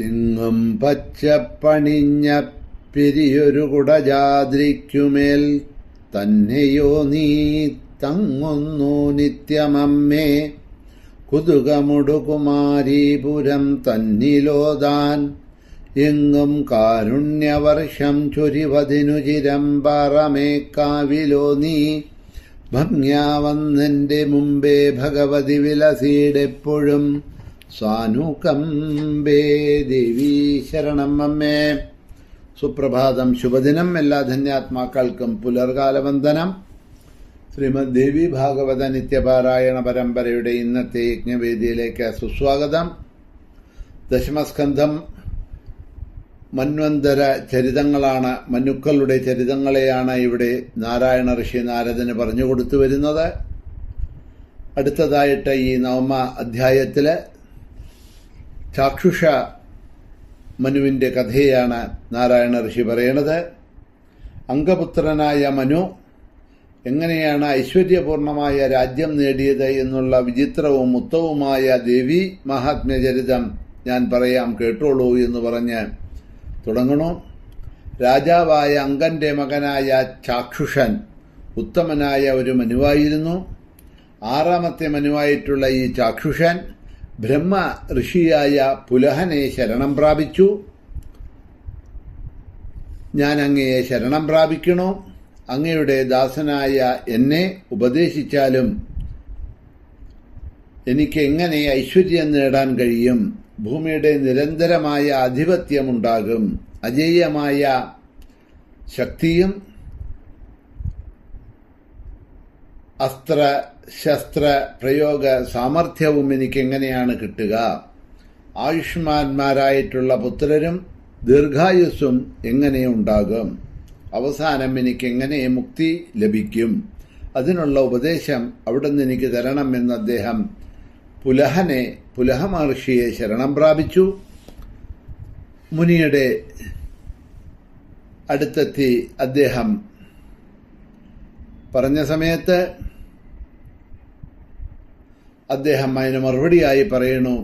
തിങ്ങും പച്ചപ്പണിഞ്ഞ പെരിയൊരു കുടജാദ്രിക്കുമേൽ തന്നെയോ നീ തങ്ങുന്നു നിത്യമമ്മേ. കുതുകമുടുകുമാരീപുരം തന്നിലോതാൻ എങ്ങും കാരുണ്യവർഷം ചൊരിവതിനു ചിരമ്പാറമേക്കാവിലോ നീ. ഭംഗ്യാവന്നെന്റെ മുമ്പേ ഭഗവതി വിലസീടെപ്പോഴും സ്വാനുകമ്പേ ദേവീ ശരണം അമ്മേ. സുപ്രഭാതം, ശുഭദിനം. എല്ലാ ധന്യാത്മാക്കൾക്കും പുലർകാലവന്ദനം. ശ്രീമദ് ദേവി ഭാഗവത നിത്യപാരായണ പരമ്പരയുടെ ഇന്നത്തെ യജ്ഞവേദിയിലേക്ക് സുസ്വാഗതം. ദശമസ്കന്ധം മന്വന്തര ചരിതങ്ങളാണ്, മനുക്കളുടെ ചരിതങ്ങളെയാണ് ഇവിടെ നാരായണ ഋഷി നാരദന് പറഞ്ഞുകൊടുത്തു വരുന്നത്. അടുത്തതായിട്ട് ഈ നവമ അധ്യായത്തില് ചാക്ഷുഷ മനുവിന്റെ കഥയാണ് നാരായണ ഋഷി പറയണത്. അംഗപുത്രനായ മനു എങ്ങനെയാണ് ഐശ്വര്യപൂർണമായ രാജ്യം നേടിയത് എന്നുള്ള വിചിത്രവും ഉത്തവുമായ ദേവി മഹാത്മ്യചരിതം ഞാൻ പറയാം, കേട്ടോളൂ എന്ന് പറഞ്ഞ് തുടങ്ങണു. രാജാവായ അങ്കന്റെ മകനായ ചാക്ഷുഷൻ ഉത്തമനായ ഒരു മനുവായിരുന്നു. ആറാമത്തെ മനുവായിട്ടുള്ള ഈ ചാക്ഷുഷൻ ബ്രഹ്മ ഋഷിയായ പുലഹനെ ശരണം പ്രാപിച്ചു. ഞാൻ അങ്ങയെ ശരണം പ്രാപിക്കണോ? അങ്ങയുടെ ദാസനായ എന്നെ ഉപദേശിച്ചാലും എനിക്ക് എങ്ങനെ ഐശ്വര്യം നേടാൻ കഴിയും? ഭൂമിയുടെ നിരന്തരമായ ആധിപത്യമുണ്ടാകും. അജേയമായ ശക്തിയും ശസ്ത്ര പ്രയോഗ സാമർഥ്യവും എനിക്കെങ്ങനെയാണ് കിട്ടുക? ആയുഷ്മാന്മാരായിട്ടുള്ള പുത്രരും ദീർഘായുസ്സും എങ്ങനെ ഉണ്ടാകും? അവസാനം എനിക്കെങ്ങനെ മുക്തി ലഭിക്കും? അതിനുള്ള ഉപദേശം അവിടുന്ന് എനിക്ക് തരണമെന്ന് അദ്ദേഹം പുലഹ മഹർഷിയെ ശരണം പ്രാപിച്ചു. മുനിയുടെ അടുത്തെത്തി അദ്ദേഹം പറഞ്ഞ സമയത്ത് അദ്ദേഹം അതിന് മറുപടിയായി പറയുന്നു,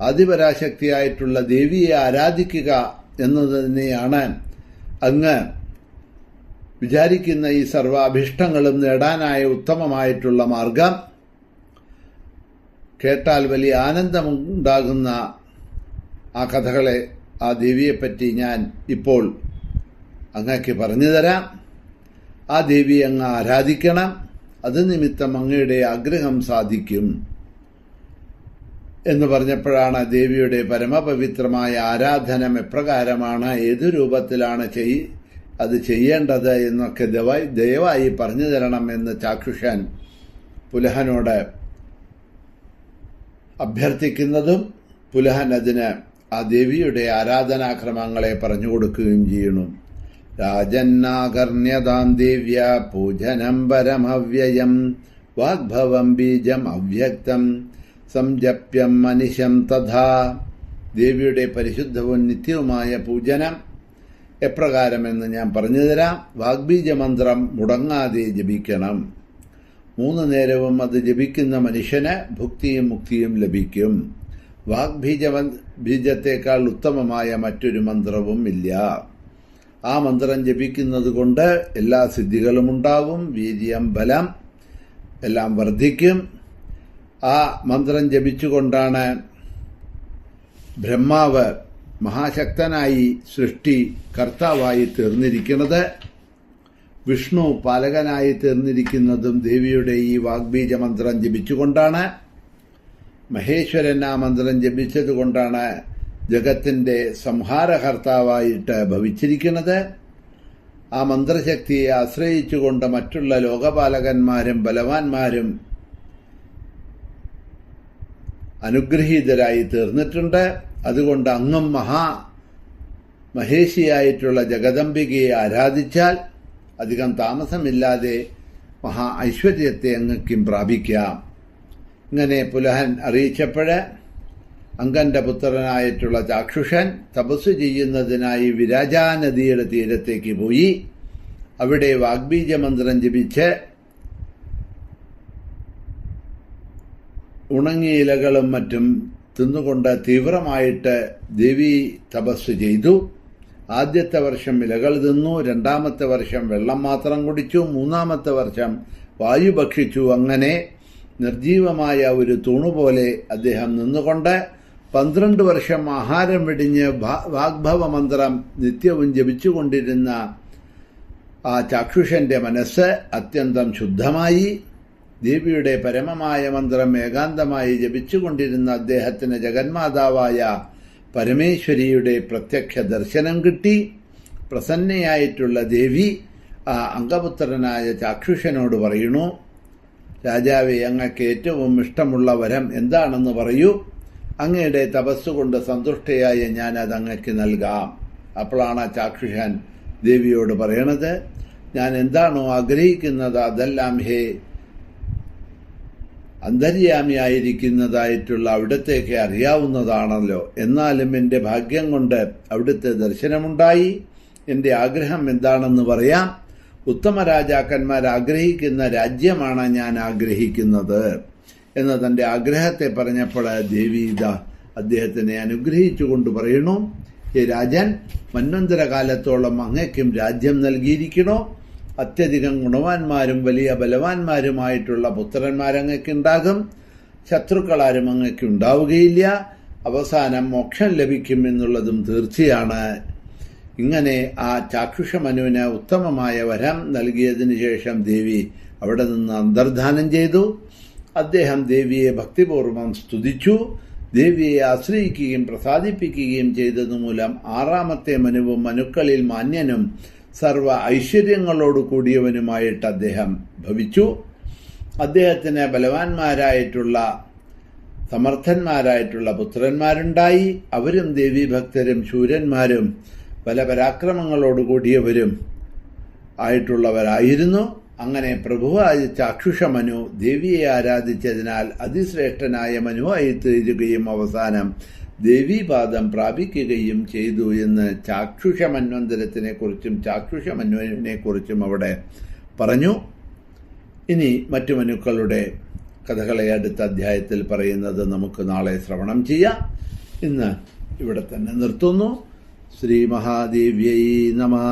ആദിപരാശക്തിയായിട്ടുള്ള ദേവിയെ ആരാധിക്കുക എന്നത് തന്നെയാണ് അങ്ങ് വിചാരിക്കുന്ന ഈ സർവാഭിഷ്ടങ്ങളും നേടാനായ ഉത്തമമായിട്ടുള്ള മാർഗം. കേട്ടാൽ വലിയ ആനന്ദമുണ്ടാകുന്ന ആ കഥകളെ, ആ ദേവിയെപ്പറ്റി ഞാൻ ഇപ്പോൾ അങ്ങക്ക് പറഞ്ഞു തരാം. ആ ദേവിയെ അങ്ങ് ആരാധിക്കണം, അത് നിമിത്തം അങ്ങയുടെ ആഗ്രഹം സാധിക്കും എന്ന് പറഞ്ഞപ്പോഴാണ് ദേവിയുടെ പരമപവിത്രമായ ആരാധനം എപ്രകാരമാണ്, ഏതു രൂപത്തിലാണ് അത് ചെയ്യേണ്ടത് എന്നൊക്കെ ദയവായി പറഞ്ഞു തരണം എന്ന് ചാക്ഷുഷൻ പുലഹനോട് അഭ്യർത്ഥിക്കുന്നതും പുലഹൻ അതിന് ആ ദേവിയുടെ ആരാധനാക്രമങ്ങളെ പറഞ്ഞു കൊടുക്കുകയും ചെയ്യുന്നു. രാജന്നാകർണ്യതാം ദേവ്യ പൂജനം പരമവ്യയം വാഗ്ഭവം ബീജം അവ്യക്തം സംജപ്യം മനിശം തഥാ. ദേവിയുടെ പരിശുദ്ധവും നിത്യവുമായ പൂജനം എപ്രകാരമെന്ന് ഞാൻ പറഞ്ഞുതരാം. വാഗ്ബീജമന്ത്രം മുടങ്ങാതെ ജപിക്കണം. 3 നേരവും അത് ജപിക്കുന്ന മനുഷ്യന് ഭുക്തിയും മുക്തിയും ലഭിക്കും. ബീജത്തേക്കാൾ ഉത്തമമായ മറ്റൊരു മന്ത്രവും ഇല്ല. ആ മന്ത്രം ജപിക്കുന്നത് കൊണ്ട് എല്ലാ സിദ്ധികളും ഉണ്ടാവും. വീര്യം, ബലം എല്ലാം വർദ്ധിക്കും. ആ മന്ത്രം ജപിച്ചുകൊണ്ടാണ് ബ്രഹ്മാവ് മഹാശക്തനായി സൃഷ്ടി കർത്താവായി തീർന്നിരിക്കുന്നത്. വിഷ്ണു പാലകനായി തീർന്നിരിക്കുന്നതും ദേവിയുടെ ഈ വാഗ്ബീജ മന്ത്രം ജപിച്ചുകൊണ്ടാണ്. മഹേശ്വരൻ ആ മന്ത്രം ജപിച്ചതുകൊണ്ടാണ് ജഗത്തിന്റെ സംഹാരകർത്താവായിട്ട് ഭവിച്ചിരിക്കുന്നത്. ആ മന്ത്രശക്തിയെ ആശ്രയിച്ചുകൊണ്ട് മറ്റുള്ള ലോകപാലകന്മാരും ബലവാന്മാരും അനുഗ്രഹീതരായി തീർന്നിട്ടുണ്ട്. അതുകൊണ്ട് അങ്ങും മഹേഷിയായിട്ടുള്ള ജഗദംബികയെ ആരാധിച്ചാൽ അധികം താമസമില്ലാതെ മഹാ ഐശ്വര്യത്തെ അങ്ങക്കും പ്രാപിക്കാം. ഇങ്ങനെ പുലഹൻ അറിയിച്ചപ്പോഴ് അങ്കന്റെ പുത്രനായിട്ടുള്ള ചാക്ഷുഷൻ തപസ് ചെയ്യുന്നതിനായി വിരാജാ നദിയുടെ തീരത്തേക്ക് പോയി. അവിടെ വാഗ്ബീജമന്ത്രം ജപിച്ച് ഉണങ്ങിയ ഇലകളും മറ്റും തിന്നുകൊണ്ട് തീവ്രമായിട്ട് ദേവി തപസ് ചെയ്തു. ആദ്യത്തെ വർഷം ഇലകൾ തിന്നു, രണ്ടാമത്തെ വർഷം വെള്ളം മാത്രം കുടിച്ചു, മൂന്നാമത്തെ വർഷം വായു ഭക്ഷിച്ചു. അങ്ങനെ നിർജീവമായ ഒരു തൂണുപോലെ അദ്ദേഹം നിന്നുകൊണ്ട് 12 വർഷം ആഹാരം വെടിഞ്ഞ് വാഗ്ഭവ മന്ത്രം നിത്യവും ജപിച്ചുകൊണ്ടിരുന്ന ആ ചാക്ഷുഷന്റെ മനസ്സ് അത്യന്തം ശുദ്ധമായി. ദേവിയുടെ പരമമായ മന്ത്രം ഏകാന്തമായി ജപിച്ചുകൊണ്ടിരുന്ന അദ്ദേഹത്തിന് ജഗന്മാതാവായ പരമേശ്വരിയുടെ പ്രത്യക്ഷ ദർശനം കിട്ടി. പ്രസന്നയായിട്ടുള്ള ദേവി ആ അംഗപുത്രനായ ചാക്ഷുഷനോട് പറയുന്നു, രാജാവേ, അങ്ങക്ക് ഏറ്റവും ഇഷ്ടമുള്ള വരം എന്താണെന്ന് പറയൂ. അങ്ങയുടെ തപസ്സുകൊണ്ട് സന്തുഷ്ടയായ ഞാൻ അത് അങ്ങക്ക് നൽകാം. അപ്പോഴാണ് ചാക്ഷുഷൻ ദേവിയോട് പറയണത്, ഞാൻ എന്താണോ ആഗ്രഹിക്കുന്നത് അതെല്ലാം ഹേ അന്തര്യാമിയായിരിക്കുന്നതായിട്ടുള്ള അവിടത്തേക്ക് അറിയാവുന്നതാണല്ലോ. എന്നാലും എൻ്റെ ഭാഗ്യം കൊണ്ട് അവിടുത്തെ ദർശനമുണ്ടായി. എൻ്റെ ആഗ്രഹം എന്താണെന്ന് പറയാം. ഉത്തമ രാജാക്കന്മാർ ആഗ്രഹിക്കുന്ന രാജ്യമാണ് ഞാൻ ആഗ്രഹിക്കുന്നത് എന്ന് തൻ്റെ ആഗ്രഹത്തെ പറഞ്ഞപ്പോൾ ദേവി അദ്ദേഹത്തിനെ അനുഗ്രഹിച്ചുകൊണ്ട് പറയുന്നു, ഈ രാജൻ മന്വന്തര കാലത്തോളം അങ്ങയ്ക്കും രാജ്യം നൽകിയിരിക്കണോ. അത്യധികം ഗുണവാന്മാരും വലിയ ബലവാന്മാരുമായിട്ടുള്ള പുത്രന്മാരങ്ങയ്ക്കുണ്ടാകും. ശത്രുക്കളാരും അങ്ങയ്ക്കുണ്ടാവുകയില്ല. അവസാനം മോക്ഷം ലഭിക്കും എന്നുള്ളതും തീർച്ചയാണ്. ഇങ്ങനെ ആ ചാക്ഷുഷമനുവിന് ഉത്തമമായ വരം നൽകിയതിനു ശേഷം ദേവി അവിടെ നിന്ന് അന്തർധാനം ചെയ്തു. അദ്ദേഹം ദേവിയെ ഭക്തിപൂർവ്വം സ്തുതിച്ചു. ദേവിയെ ആശ്രയിക്കുകയും പ്രസാദിപ്പിക്കുകയും ചെയ്തതുമൂലം 6ാമത്തെ മനുവും മനുക്കളിൽ മാന്യനും സർവ ഐശ്വര്യങ്ങളോട് കൂടിയവനുമായിട്ട് അദ്ദേഹം ഭവിച്ചു. അദ്ദേഹത്തിന് ബലവാന്മാരായിട്ടുള്ള സമർത്ഥന്മാരായിട്ടുള്ള പുത്രന്മാരുണ്ടായി. അവരും ദേവീഭക്തരും ശൂരന്മാരും പല പരാക്രമങ്ങളോട് കൂടിയവരും ആയിട്ടുള്ളവരായിരുന്നു. അങ്ങനെ പ്രഭുവായ ചാക്ഷുഷമനു ദേവിയെ ആരാധിച്ചതിനാൽ അതിശ്രേഷ്ഠനായ മനുവായി തീരുകയും അവസാനം ദേവീപാദം പ്രാപിക്കുകയും ചെയ്തു എന്ന് ചാക്ഷുഷമന്വന്തരത്തിനെ കുറിച്ചും ചാക്ഷുഷമനുവിനെ കുറിച്ചും അവിടെ പറഞ്ഞു. ഇനി മറ്റു മനുക്കളുടെ കഥകളെ അടുത്ത അധ്യായത്തിൽ പറയുന്നത് നമുക്ക് നാളെ ശ്രവണം ചെയ്യാം. ഇന്ന് ഇവിടെ തന്നെ നിർത്തുന്നു. ശ്രീ മഹാദേവ്യൈ നമഃ.